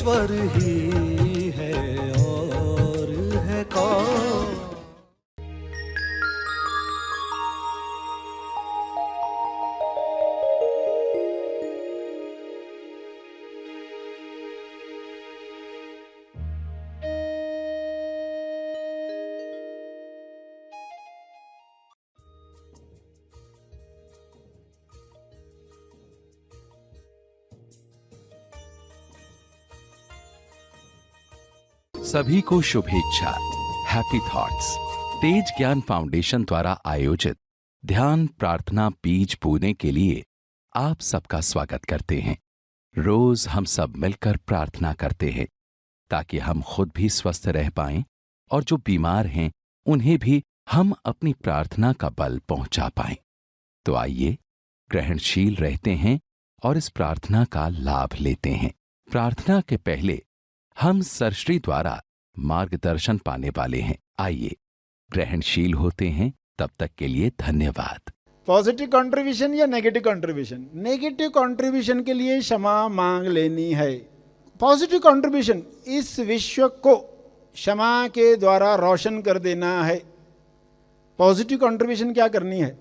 ईश्वर ही है और है कौन। सभी को शुभेच्छा। हैप्पी थॉट्स तेज ज्ञान फाउंडेशन द्वारा आयोजित ध्यान प्रार्थना बीज बोने के लिए आप सबका स्वागत करते हैं। रोज हम सब मिलकर प्रार्थना करते हैं ताकि हम खुद भी स्वस्थ रह पाएं और जो बीमार हैं उन्हें भी हम अपनी प्रार्थना का बल पहुंचा पाएं। तो आइए ग्रहणशील रहते हैं और इस प्रार्थना का लाभ लेते हैं। प्रार्थना के पहले हम सरश्री द्वारा मार्गदर्शन पाने वाले हैं। आइए ग्रहणशील होते हैं। तब तक के लिए धन्यवाद। पॉजिटिव कंट्रीब्यूशन या नेगेटिव कंट्रीब्यूशन? नेगेटिव कंट्रीब्यूशन के लिए क्षमा मांग लेनी है। पॉजिटिव कंट्रीब्यूशन इस विश्व को क्षमा के द्वारा रोशन कर देना है। पॉजिटिव कंट्रीब्यूशन क्या करनी है?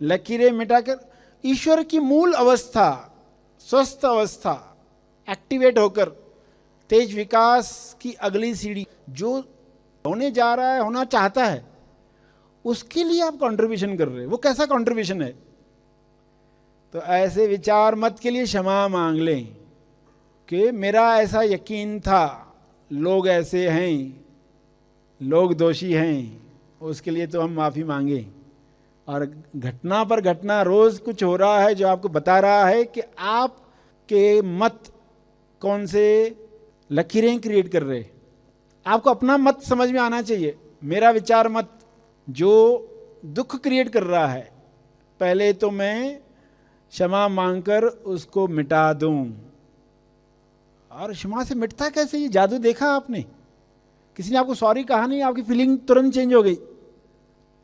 लकीरें मिटाकर ईश्वर की मूल अवस्था, स्वस्थ अवस्था एक्टिवेट होकर तेज विकास की अगली सीढ़ी जो होने जा रहा है, होना चाहता है, उसके लिए आप कंट्रीब्यूशन कर रहे हैं। वो कैसा कंट्रीब्यूशन है? तो ऐसे विचार मत के लिए क्षमा मांग लें कि मेरा ऐसा यकीन था, लोग ऐसे हैं, लोग दोषी हैं, उसके लिए तो हम माफ़ी मांगे। और घटना पर घटना रोज़ कुछ हो रहा है जो आपको बता रहा है कि आपके मत कौन से लकीरें क्रिएट कर रहे। आपको अपना मत समझ में आना चाहिए। मेरा विचार मत जो दुख क्रिएट कर रहा है, पहले तो मैं क्षमा मांगकर उसको मिटा दूं। और क्षमा से मिटता कैसे? ये जादू देखा आपने? किसी ने आपको सॉरी कहा नहीं, आपकी फीलिंग तुरंत चेंज हो गई।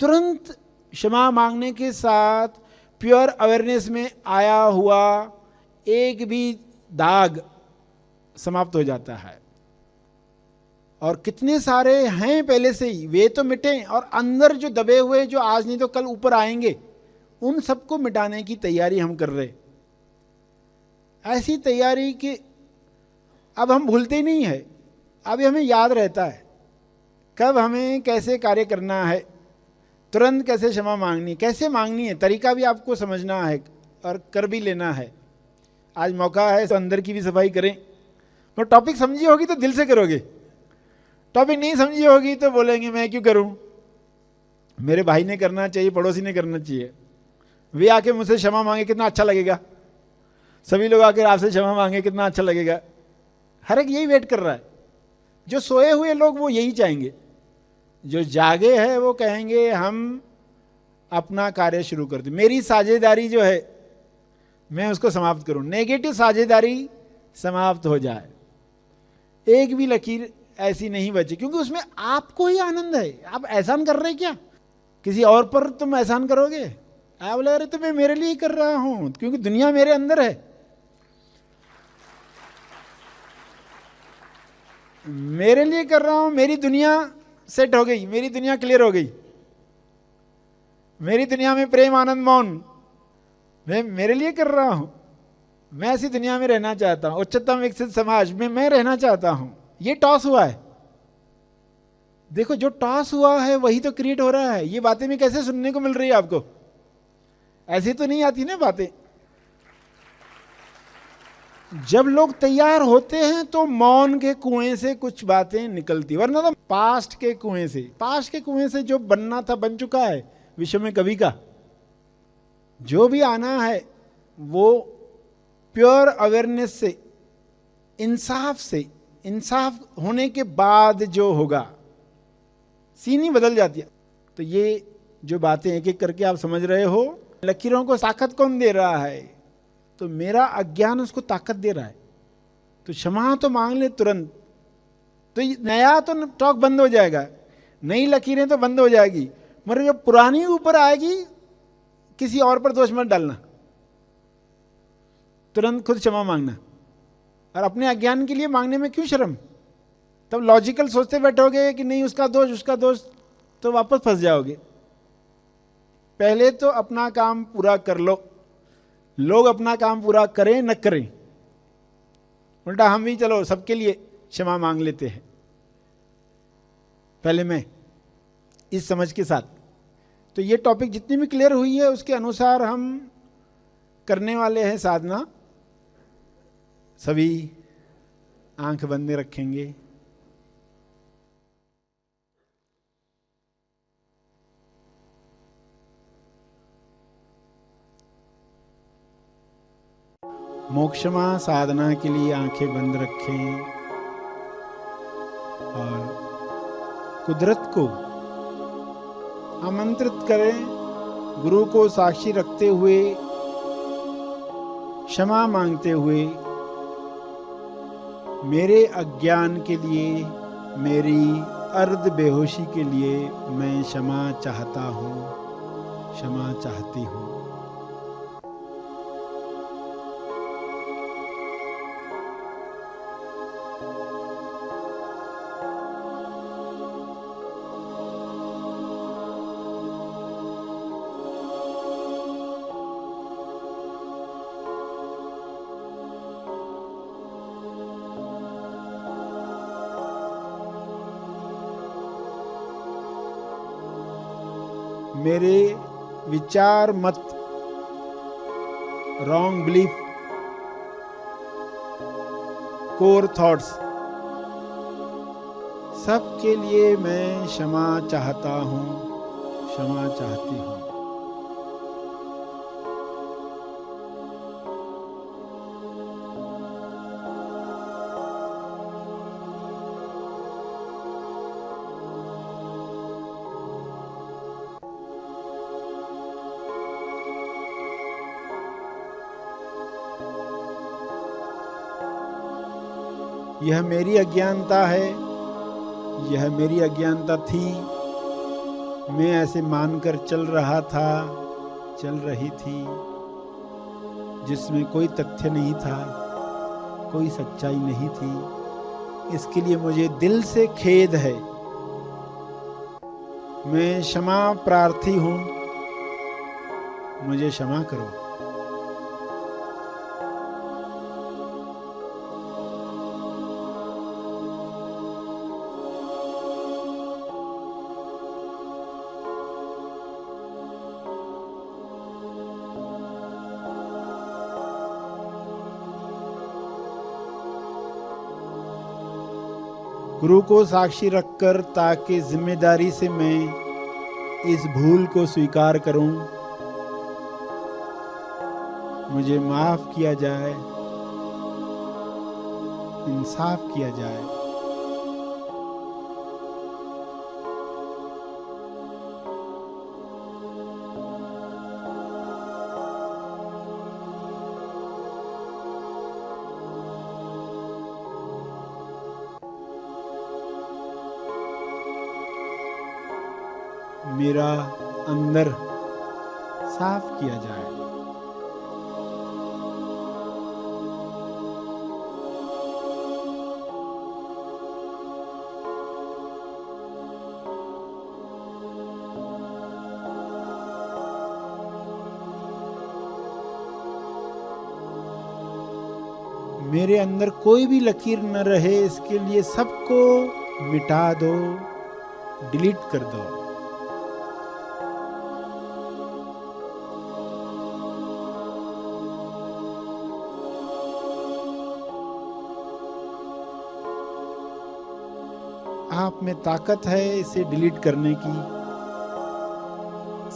तुरंत क्षमा मांगने के साथ प्योर अवेयरनेस में आया हुआ एक भी दाग समाप्त हो जाता है। और कितने सारे हैं पहले से ही, वे तो मिटें, और अंदर जो दबे हुए जो आज नहीं तो कल ऊपर आएंगे, उन सबको मिटाने की तैयारी हम कर रहे। ऐसी तैयारी कि अब हम भूलते ही नहीं है, अभी हमें याद रहता है कब हमें कैसे कार्य करना है, तुरंत कैसे क्षमा मांगनी, कैसे मांगनी है, तरीका भी आपको समझना है और कर भी लेना है। आज मौका है तो अंदर की भी सफाई करें। तो टॉपिक समझी होगी तो दिल से करोगे, टॉपिक नहीं समझी होगी तो बोलेंगे मैं क्यों करूं, मेरे भाई ने करना चाहिए, पड़ोसी ने करना चाहिए, वे आके मुझसे क्षमा मांगे कितना अच्छा लगेगा, सभी लोग आके आपसे क्षमा मांगे कितना अच्छा लगेगा। हर एक यही वेट कर रहा है। जो सोए हुए लोग वो यही चाहेंगे, जो जागे हैं वो कहेंगे हम अपना कार्य शुरू कर दें, मेरी साझेदारी जो है मैं उसको समाप्त करूं, नेगेटिव साझेदारी समाप्त हो जाए, एक भी लकीर ऐसी नहीं बची, क्योंकि उसमें आपको ही आनंद है। आप एहसान कर रहे क्या? किसी और पर तुम एहसान करोगे? आप बोले अरे तो मैं मेरे लिए ही कर रहा हूं, क्योंकि दुनिया मेरे अंदर है, मेरे लिए कर रहा हूं, मेरी दुनिया सेट हो गई, मेरी दुनिया क्लियर हो गई, मेरी दुनिया में प्रेम आनंद मौन, मैं मेरे लिए कर रहा हूं, मैं ऐसी दुनिया में रहना चाहता हूं, उच्चतम विकसित समाज में मैं रहना चाहता हूं। ये टॉस हुआ है। देखो जो टॉस हुआ है वही तो क्रिएट हो रहा है। ये बातें भी कैसे सुनने को मिल रही है आपको? ऐसी तो नहीं आती ना बातें। जब लोग तैयार होते हैं तो मौन के कुएं से कुछ बातें निकलती, वरना तो पास्ट के कुएं से जो बनना था बन चुका है विश्व में कभी का। जो भी आना है वो प्योर अवेयरनेस से, इंसाफ होने के बाद जो होगा, सीन ही बदल जाती है। तो ये जो बातें एक एक करके आप समझ रहे हो, लकीरों को ताकत कौन दे रहा है? तो मेरा अज्ञान उसको ताकत दे रहा है। तो क्षमा तो मांग ले तुरंत, तो नया तो टॉक बंद हो जाएगा, नई लकीरें तो बंद हो जाएगी, मगर जब पुरानी ऊपर आएगी किसी और पर दोष मत डालना, तुरंत खुद क्षमा मांगना। और अपने अज्ञान के लिए मांगने में क्यों शर्म? तब लॉजिकल सोचते बैठोगे कि नहीं उसका दोष, तो वापस फंस जाओगे। पहले तो अपना काम पूरा कर लो। लोग अपना काम पूरा करें न करें, उल्टा हम भी चलो सबके लिए क्षमा मांग लेते हैं। पहले मैं, इस समझ के साथ। तो ये टॉपिक जितनी भी क्लियर हुई है उसके अनुसार हम करने वाले हैं साधना। सभी आंख बंद रखेंगे। मोक्षमा साधना के लिए आंखें बंद रखें और कुदरत को आमंत्रित करें, गुरु को साक्षी रखते हुए, क्षमा मांगते हुए, मेरे अज्ञान के लिए, मेरी अर्ध बेहोशी के लिए मैं क्षमा चाहता हूँ, क्षमा चाहती हूँ। मेरे विचार मत, रॉन्ग बिलीफ, कोर थॉट्स, सब के लिए मैं क्षमा चाहता हूँ, क्षमा चाहती हूँ। यह मेरी अज्ञानता है, यह मेरी अज्ञानता थी। मैं ऐसे मानकर चल रहा था, चल रही थी, जिसमें कोई तथ्य नहीं था, कोई सच्चाई नहीं थी। इसके लिए मुझे दिल से खेद है। मैं क्षमा प्रार्थी हूँ, मुझे क्षमा करो। गुरु को साक्षी रखकर, ताकि जिम्मेदारी से मैं इस भूल को स्वीकार करूं, मुझे माफ किया जाए, इंसाफ किया जाए। मेरा अंदर साफ किया जाए। मेरे अंदर कोई भी लकीर न रहे, इसके लिए सबको मिटा दो, डिलीट कर दो। आप में ताकत है इसे डिलीट करने की,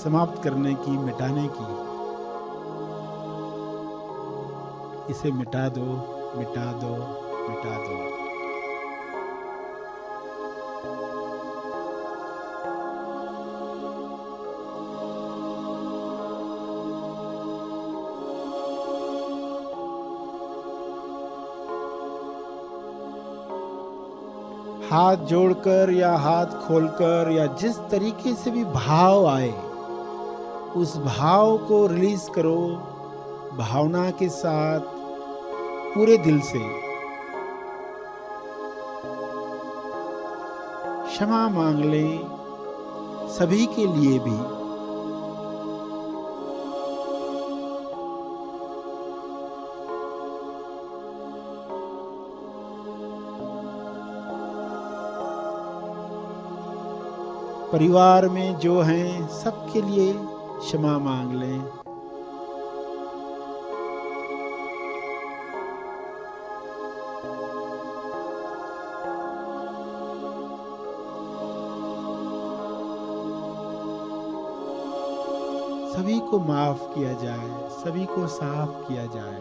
समाप्त करने की, मिटाने की। इसे मिटा दो, मिटा दो, मिटा दो। हाथ जोड़कर या हाथ खोलकर या जिस तरीके से भी भाव आए, उस भाव को रिलीज करो भावना के साथ, पूरे दिल से। क्षमा मांग लें सभी के लिए भी। परिवार में जो हैं सबके लिए क्षमा मांग लें। सभी को माफ किया जाए, सभी को साफ किया जाए।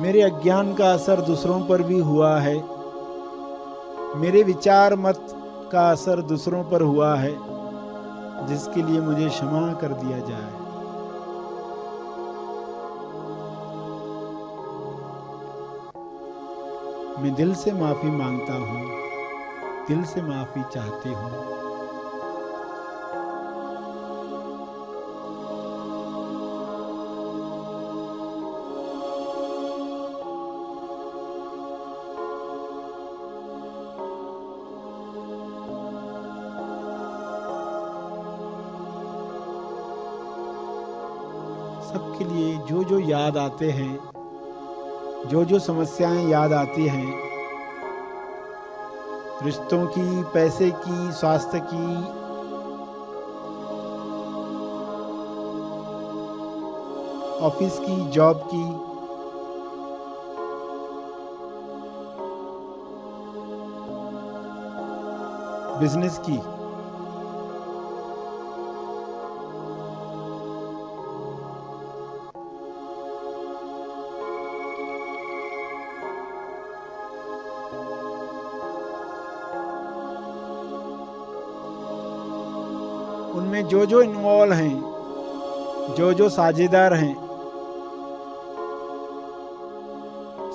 मेरे अज्ञान का असर दूसरों पर भी हुआ है, मेरे विचार मत का असर दूसरों पर हुआ है, जिसके लिए मुझे क्षमा कर दिया जाए। मैं दिल से माफी मांगता हूँ, दिल से माफी चाहती हूँ। सबके लिए जो जो याद आते हैं, जो जो समस्याएं याद आती हैं, रिश्तों की, पैसे की, स्वास्थ्य की, ऑफिस की, जॉब की, बिजनेस की, उनमें जो जो इन्वॉल्व हैं, जो जो साझेदार हैं,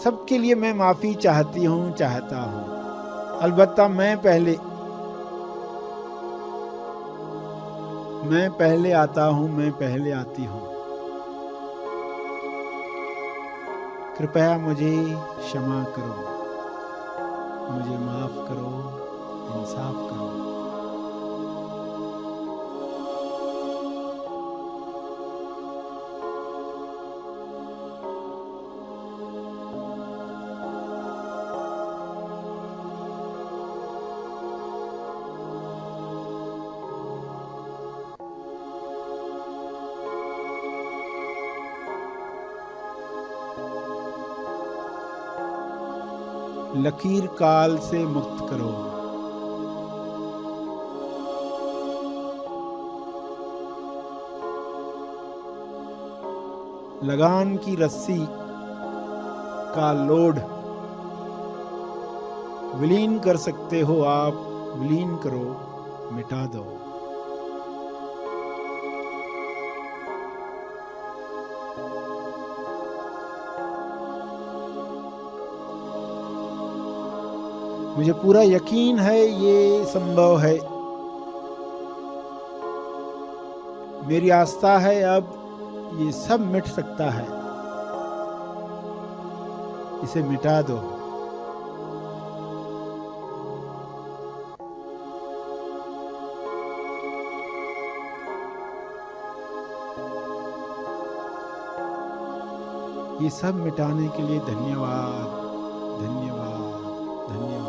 सबके लिए मैं माफी चाहती हूँ, चाहता हूँ। अलबत्ता मैं पहले आता हूँ, मैं पहले आती हूँ। कृपया मुझे क्षमा करो, मुझे माफ करो, इंसाफ करो। लकीर काल से मुक्त करो। लगान की रस्सी का लोड विलीन कर सकते हो आप, विलीन करो, मिटा दो। मुझे पूरा यकीन है ये संभव है। मेरी आस्था है अब ये सब मिट सकता है। इसे मिटा दो। ये सब मिटाने के लिए धन्यवाद, धन्यवाद, धन्यवाद।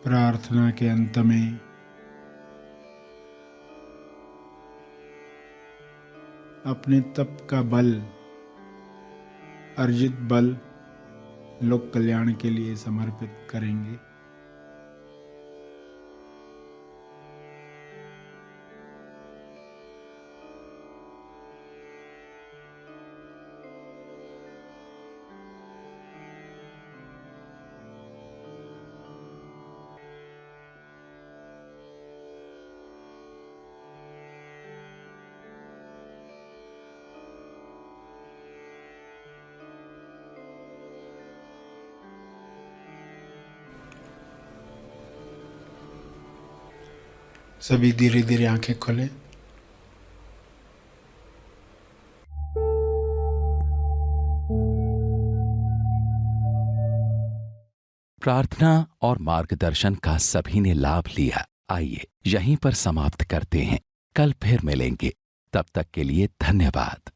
प्रार्थना के अंत में अपने तप का बल, अर्जित बल लोक कल्याण के लिए समर्पित करेंगे। सभी धीरे धीरे आंखें खोलें। प्रार्थना और मार्गदर्शन का सभी ने लाभ लिया। आइए यहीं पर समाप्त करते हैं, कल फिर मिलेंगे। तब तक के लिए धन्यवाद।